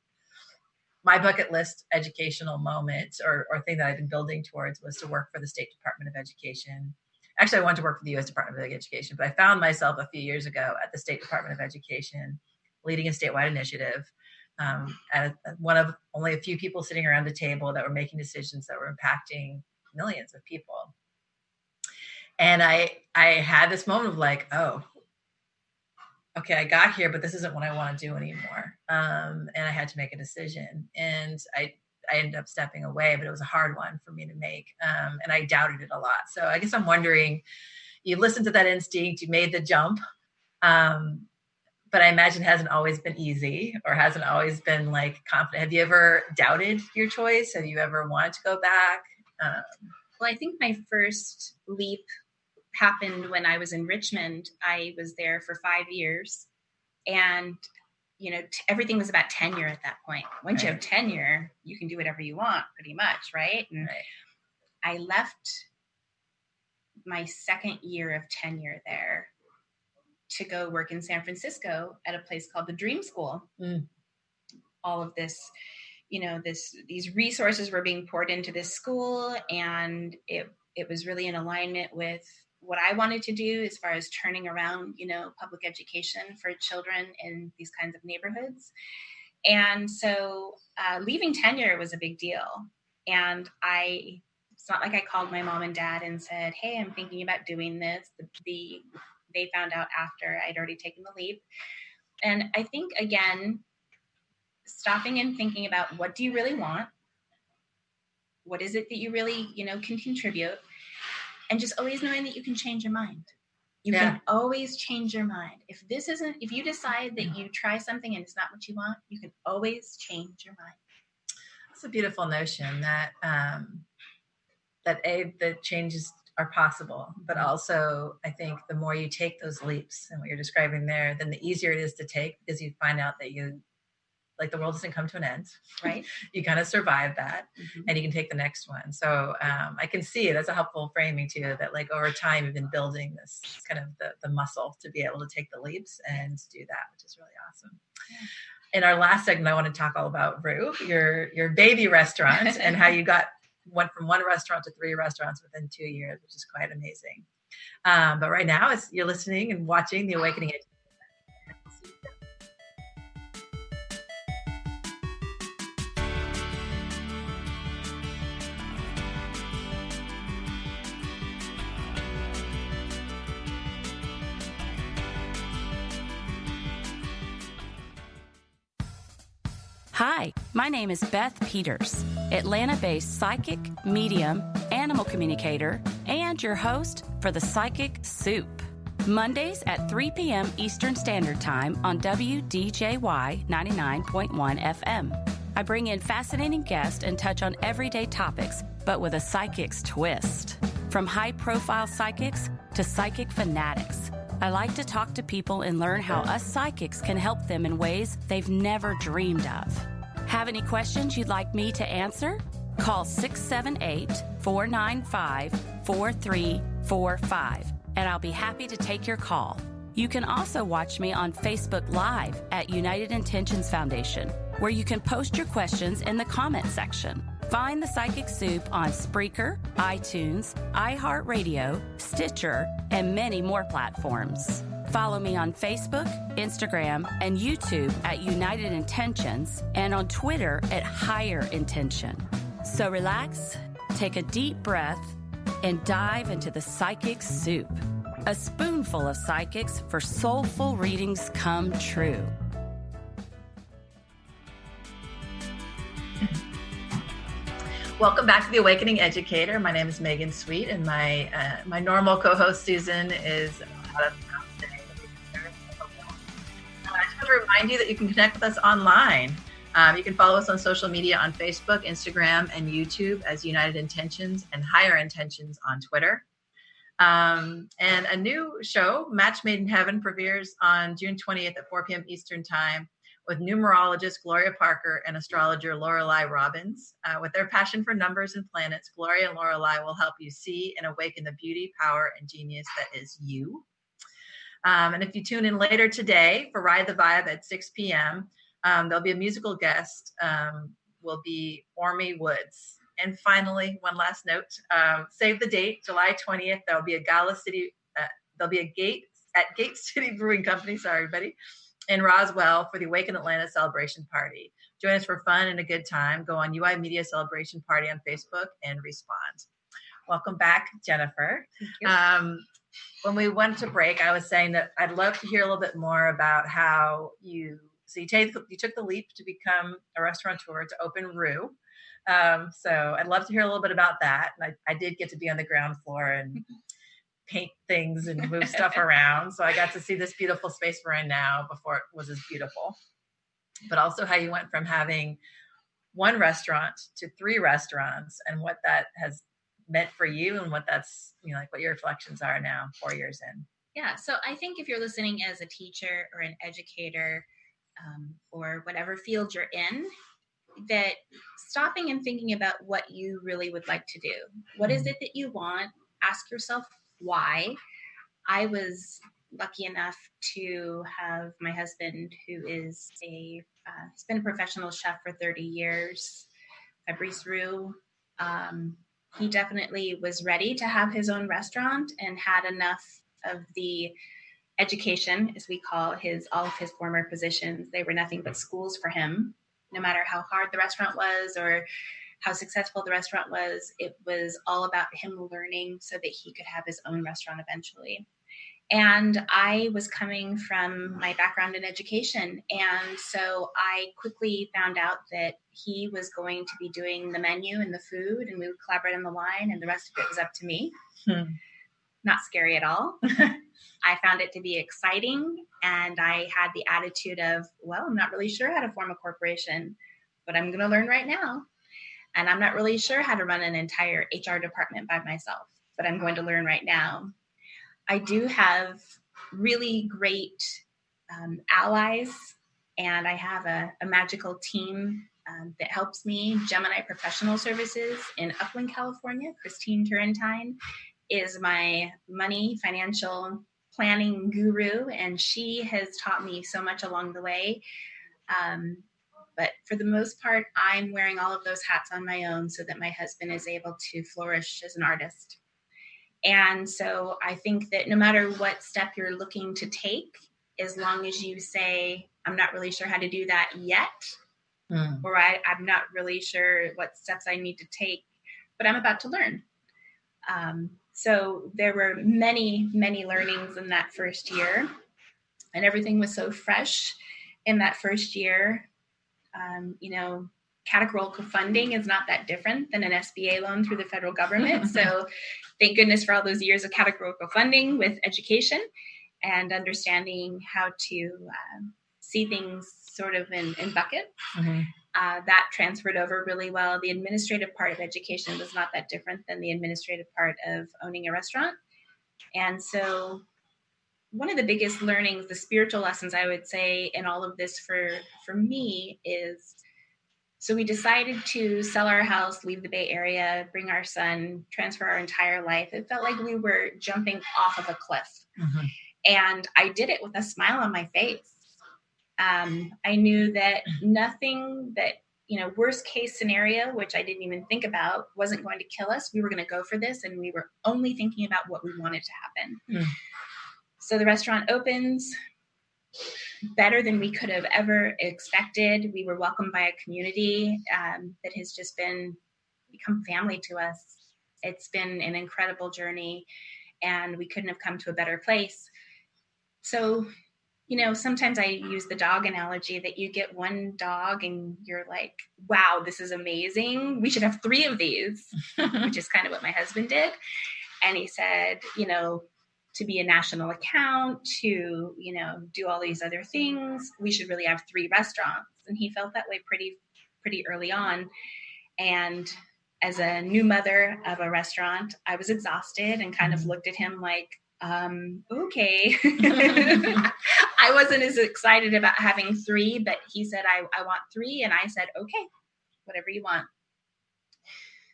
my bucket list educational moment or thing that I've been building towards was to work for the State Department of Education. Actually, I wanted to work for the U.S. Department of Education, but I found myself a few years ago at the State Department of Education, leading a statewide initiative. One of only a few people sitting around the table that were making decisions that were impacting millions of people. And I had this moment of like, oh, okay, I got here, but this isn't what I want to do anymore. And I had to make a decision, and I ended up stepping away, but it was a hard one for me to make. And I doubted it a lot. So I guess I'm wondering, you listened to that instinct, you made the jump. But I imagine it hasn't always been easy or hasn't always been like confident. Have you ever doubted your choice? Have you ever wanted to go back? Well, I think my first leap happened when I was in Richmond. I was there for 5 years, and, everything was about tenure at that point. Once you have tenure, you can do whatever you want pretty much. Right. And I left my second year of tenure there to go work in San Francisco at a place called the Dream School. All of this, these resources were being poured into this school, and it was really in alignment with what I wanted to do as far as turning around, public education for children in these kinds of neighborhoods. And so leaving tenure was a big deal. And it's not like I called my mom and dad and said, hey, I'm thinking about doing this. They found out after I'd already taken the leap. And I think, again, stopping and thinking about, what do you really want? What is it that you really, can contribute? And just always knowing that you can change your mind. You can always change your mind. If you decide that you try something and it's not what you want, you can always change your mind. That's a beautiful notion that the changes are possible, but also I think the more you take those leaps and what you're describing there, then the easier it is to take, because you find out that like the world doesn't come to an end. Right. You kind of survive that, Mm-hmm. and you can take the next one. So I can see it as a helpful framing too, that like over time you've been building this kind of the muscle to be able to take the leaps and do that, which is really awesome. Yeah. In our last segment, I want to talk all about Roux, your baby restaurant, and how you went from one restaurant to 3 restaurants within 2 years, which is quite amazing. But right now, you're listening and watching The Awakening Educator. Hi, my name is Beth Peters, Atlanta-based psychic, medium, animal communicator, and your host for the Psychic Soup. Mondays at 3 p.m. Eastern Standard Time on WDJY 99.1 FM. I bring in fascinating guests and touch on everyday topics, but with a psychic's twist. From high-profile psychics to psychic fanatics, I like to talk to people and learn how us psychics can help them in ways they've never dreamed of. Have any questions you'd like me to answer? Call 678-495-4345, and I'll be happy to take your call. You can also watch me on Facebook Live at United Intentions Foundation, where you can post your questions in the comment section. Find the Psychic Soup on Spreaker, iTunes, iHeartRadio, Stitcher, and many more platforms. Follow me on Facebook, Instagram, and YouTube at United Intentions, and on Twitter at Higher Intention. So relax, take a deep breath, and dive into the Psychic Soup. A spoonful of psychics for soulful readings come true. Welcome back to The Awakening Educator. My name is Megan Sweet, and my normal co-host Susan is out of town today. I just want to remind you that you can connect with us online. You can follow us on social media on Facebook, Instagram, and YouTube as United Intentions, and Higher Intentions on Twitter. And a new show, Match Made in Heaven, premieres on June 20th at 4 p.m. Eastern Time, with numerologist Gloria Parker and astrologer Lorelei Robbins. With their passion for numbers and planets, Gloria and Lorelei will help you see and awaken the beauty, power, and genius that is you. And if you tune in later today for Ride the Vibe at 6 p.m., there'll be a musical guest, will be Ormy Woods. And finally, one last note, save the date, July 20th, there'll be a Gate City Brewing Company, sorry, everybody, in Roswell for the Awaken Atlanta celebration party. Join us for fun and a good time. Go on UI Media Celebration Party on Facebook and respond. Welcome back, Jennifer. Thank you. When we went to break, I was saying that I'd love to hear a little bit more about how you took the leap to become a restaurateur, to open Roux. So I'd love to hear a little bit about that. And I did get to be on the ground floor and paint things and move stuff around. So I got to see this beautiful space we're in now before it was as beautiful. But also how you went from having one restaurant to 3 restaurants, and what that has meant for you, and what that's, like what your reflections are now, 4 years in. Yeah. So I think if you're listening as a teacher or an educator, or whatever field you're in, that stopping and thinking about what you really would like to do. What is it that you want? Ask yourself why. I was lucky enough to have my husband, who is he's been a professional chef for 30 years, Fabrice Roux. He definitely was ready to have his own restaurant and had enough of the education, as we call all of his former positions. They were nothing but schools for him. No matter how hard the restaurant was or how successful the restaurant was, it was all about him learning so that he could have his own restaurant eventually. And I was coming from my background in education. And so I quickly found out that he was going to be doing the menu and the food, and we would collaborate on the line, and the rest of it was up to me. Not scary at all. I found it to be exciting, and I had the attitude of, well, I'm not really sure how to form a corporation, but I'm going to learn right now. And I'm not really sure how to run an entire HR department by myself, but I'm going to learn right now. I do have really great allies And I have a magical team that helps me. Gemini Professional Services in Upland, California. Christine Turrentine is my money financial planning guru, and she has taught me so much along the way. But for the most part, I'm wearing all of those hats on my own so that my husband is able to flourish as an artist. And so I think that no matter what step you're looking to take, as long as you say, I'm not really sure how to do that yet, or I'm not really sure what steps I need to take, but I'm about to learn. So there were many, many learnings in that first year, and everything was so fresh in that first year. Categorical funding is not that different than an SBA loan through the federal government. So thank goodness for all those years of categorical funding with education and understanding how to see things sort of in buckets. That transferred over really well. The administrative part of education was not that different than the administrative part of owning a restaurant. And so one of the biggest learnings, the spiritual lessons I would say in all of this for me is, so we decided to sell our house, leave the Bay Area, bring our son, transfer our entire life. It felt like we were jumping off of a cliff. And I did it with a smile on my face. I knew that nothing that, worst case scenario, which I didn't even think about, wasn't going to kill us. We were going to go for this, and we were only thinking about what we wanted to happen. So the restaurant opens better than we could have ever expected. We were welcomed by a community that has just become family to us. It's been an incredible journey, and we couldn't have come to a better place. So, sometimes I use the dog analogy that you get one dog and you're like, wow, this is amazing. We should have 3 of these, which is kind of what my husband did. And he said, to be a national account, to, do all these other things, we should really have 3 restaurants. And he felt that way pretty early on. And as a new mother of a restaurant, I was exhausted and kind of looked at him like, okay. I wasn't as excited about having 3, but he said, I want 3. And I said, okay, whatever you want.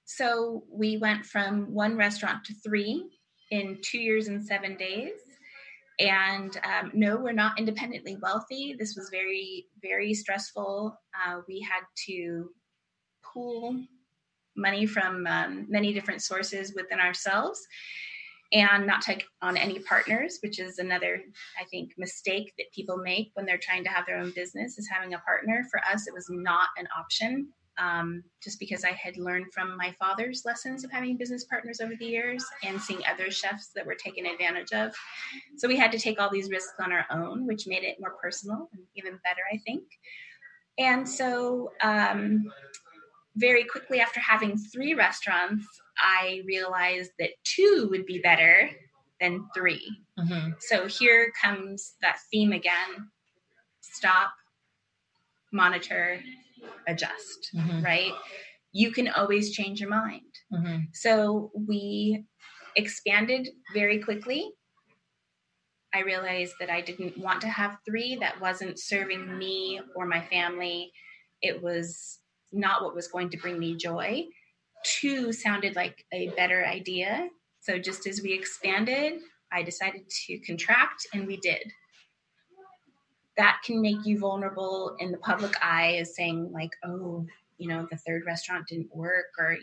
So we went from 1 restaurant to 3 in 2 years and 7 days. And no, we're not independently wealthy. This was very, very stressful. We had to pool money from many different sources within ourselves and not take on any partners, which is another, I think, mistake that people make when they're trying to have their own business, is having a partner. For us, it was not an option. Just because I had learned from my father's lessons of having business partners over the years and seeing other chefs that were taken advantage of. So we had to take all these risks on our own, which made it more personal and even better, I think. And so very quickly after having 3 restaurants, I realized that 2 would be better than 3. So here comes that theme again: stop, monitor, adjust, right? You can always change your mind. So we expanded very quickly. I realized that I didn't want to have 3. That wasn't serving me or my family. It was not what was going to bring me joy. 2 sounded like a better idea. So just as we expanded, I decided to contract, and we did. That can make you vulnerable in the public eye as saying like, oh, the 3rd restaurant didn't work, or,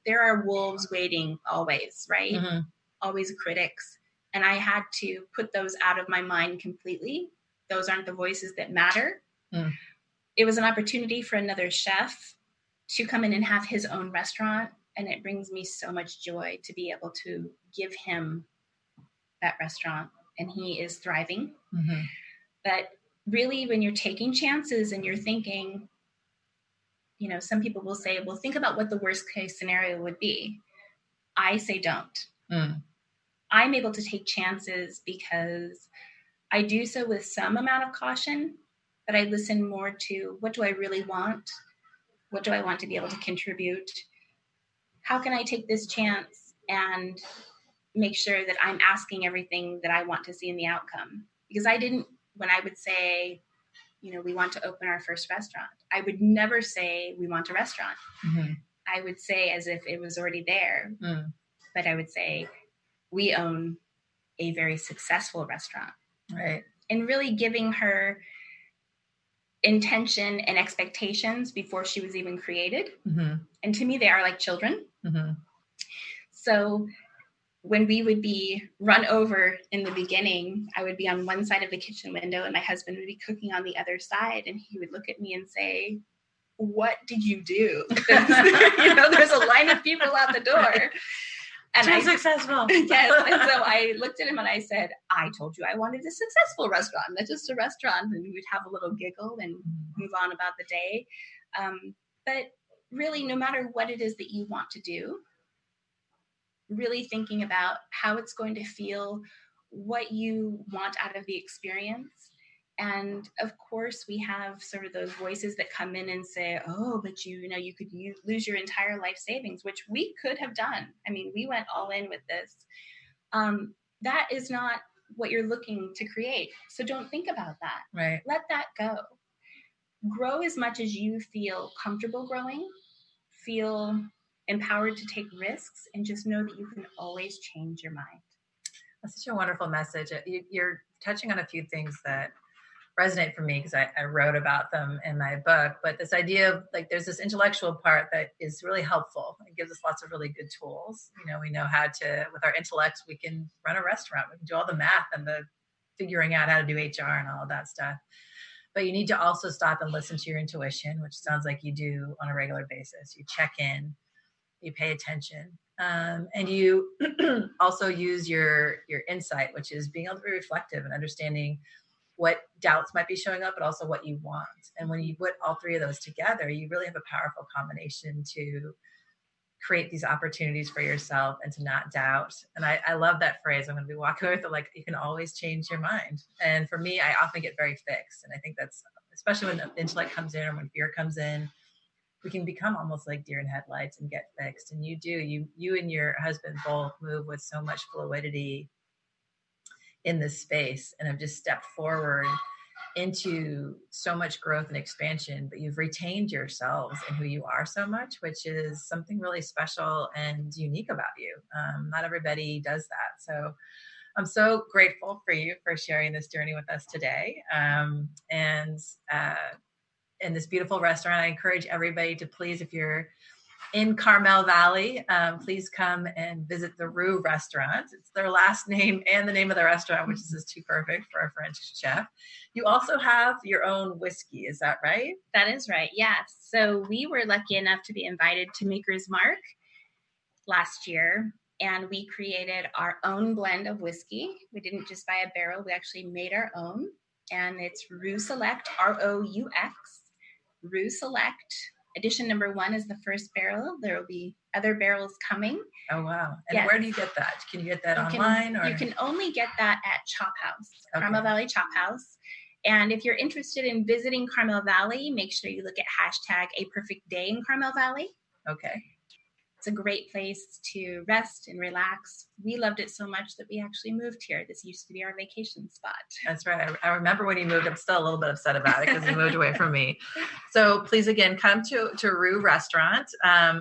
there are wolves waiting always, right? Always critics. And I had to put those out of my mind completely. Those aren't the voices that matter. It was an opportunity for another chef to come in and have his own restaurant. And it brings me so much joy to be able to give him that restaurant. And he is thriving. But really, when you're taking chances and you're thinking, some people will say, well, think about what the worst case scenario would be. I say don't. I'm able to take chances because I do so with some amount of caution, but I listen more to, what do I really want? What do I want to be able to contribute? How can I take this chance and make sure that I'm asking everything that I want to see in the outcome? Because I didn't, when I would say, we want to open our first restaurant. I would never say we want a restaurant. Mm-hmm. I would say as if it was already there. Mm. But I would say we own a very successful restaurant. Right. And really giving her intention and expectations before she was even created. Mm-hmm. And to me, they are like children. Mm-hmm. So when we would be run over in the beginning, I would be on one side of the kitchen window and my husband would be cooking on the other side. And he would look at me and say, "What did you do?" There's a line of people out the door. And I'm successful. Yes. And so I looked at him and I said, "I told you I wanted a successful restaurant, not just a restaurant." And we would have a little giggle and move on about the day. But really, no matter what it is that you want to do, really thinking about how it's going to feel, what you want out of the experience. And of course, we have sort of those voices that come in and say, "Oh, but you could lose your entire life savings," which we could have done. I mean, we went all in with this. That is not what you're looking to create. So don't think about that. Right. Let that go. Grow as much as you feel comfortable growing, feel empowered to take risks, and just know that you can always change your mind. That's such a wonderful message. You're touching on a few things that resonate for me because I wrote about them in my book. But this idea of there's this intellectual part that is really helpful. It gives us lots of really good tools. We know how to, with our intellects, we can run a restaurant. We can do all the math and the figuring out how to do HR and all of that stuff. But you need to also stop and listen to your intuition, which sounds like you do on a regular basis. You check in, you pay attention, and you also use your insight, which is being able to be reflective and understanding what doubts might be showing up, but also what you want. And when you put all three of those together, you really have a powerful combination to create these opportunities for yourself and to not doubt. And I love that phrase. I'm going to be walking away with it, you can always change your mind. And for me, I often get very fixed. And I think that's, especially when the intellect comes in or when fear comes in, we can become almost like deer in headlights and get fixed. And you and your husband both move with so much fluidity in this space and have just stepped forward into so much growth and expansion, but you've retained yourselves and who you are so much, which is something really special and unique about you. Not everybody does that. So I'm so grateful for you for sharing this journey with us today. And in this beautiful restaurant, I encourage everybody to please, if you're in Carmel Valley, please come and visit the Roux restaurant. It's their last name and the name of the restaurant, which is just too perfect for a French chef. You also have your own whiskey. Is that right? That is right. Yes. So we were lucky enough to be invited to Maker's Mark last year, and we created our own blend of whiskey. We didn't just buy a barrel. We actually made our own, and it's Roux Select, ROUX, Roux Select. Edition number 1 is the first barrel. There will be other barrels coming. Oh, wow. And yes. Where do you get that? Can you get that online? You can only get that at Chop House, okay. Carmel Valley Chop House. And if you're interested in visiting Carmel Valley, make sure you look at hashtag A Perfect Day in Carmel Valley. Okay. It's a great place to rest and relax. We loved it so much that we actually moved here. This used to be our vacation spot. That's right. I remember when you moved. I'm still a little bit upset about it because you moved away from me. So please, again, come to Roux Restaurant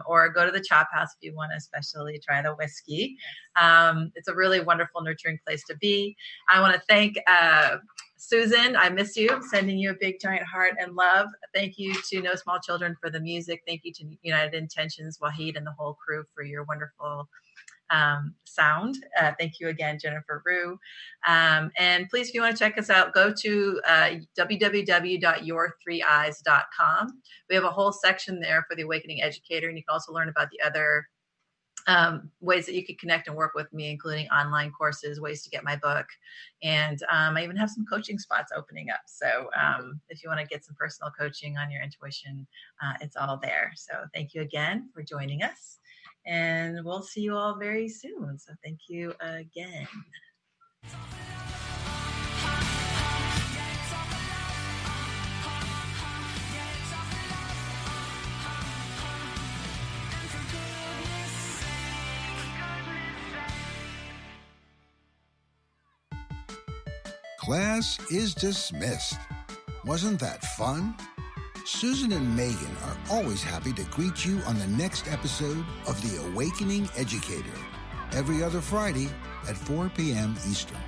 or go to the Chop House if you want to especially try the whiskey. It's a really wonderful, nurturing place to be. I want to thank Susan, I miss you. I'm sending you a big giant heart and love. Thank you to No Small Children for the music. Thank you to United Intentions, Wahid, and the whole crew for your wonderful sound. Thank you again, Jennifer Roux. And please, if you want to check us out, go to www.your3eyes.com. We have a whole section there for the Awakening Educator, and you can also learn about the other ways that you could connect and work with me, including online courses, ways to get my book. And I even have some coaching spots opening up. So if you want to get some personal coaching on your intuition, it's all there. So thank you again for joining us. And we'll see you all very soon. So thank you again. Class is dismissed. Wasn't that fun? Susan and Megan are always happy to greet you on the next episode of The Awakening Educator, every other Friday at 4 p.m. Eastern.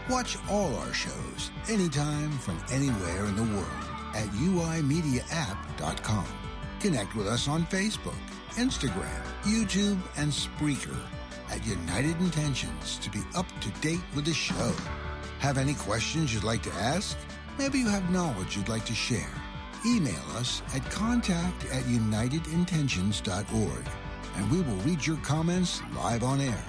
Watch all our shows anytime from anywhere in the world at uimediaapp.com. Connect with us on Facebook, Instagram, YouTube, and Spreaker at United Intentions to be up to date with the show. Have any questions you'd like to ask? Maybe you have knowledge you'd like to share. Email us at contact@unitedintentions.org, and we will read your comments live on air.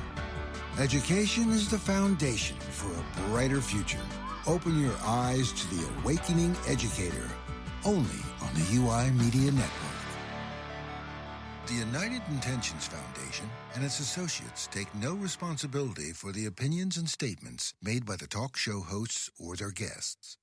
Education is the foundation for a brighter future. Open your eyes to The Awakening Educator, only on the UI Media Network. The United Intentions Foundation and its associates take no responsibility for the opinions and statements made by the talk show hosts or their guests.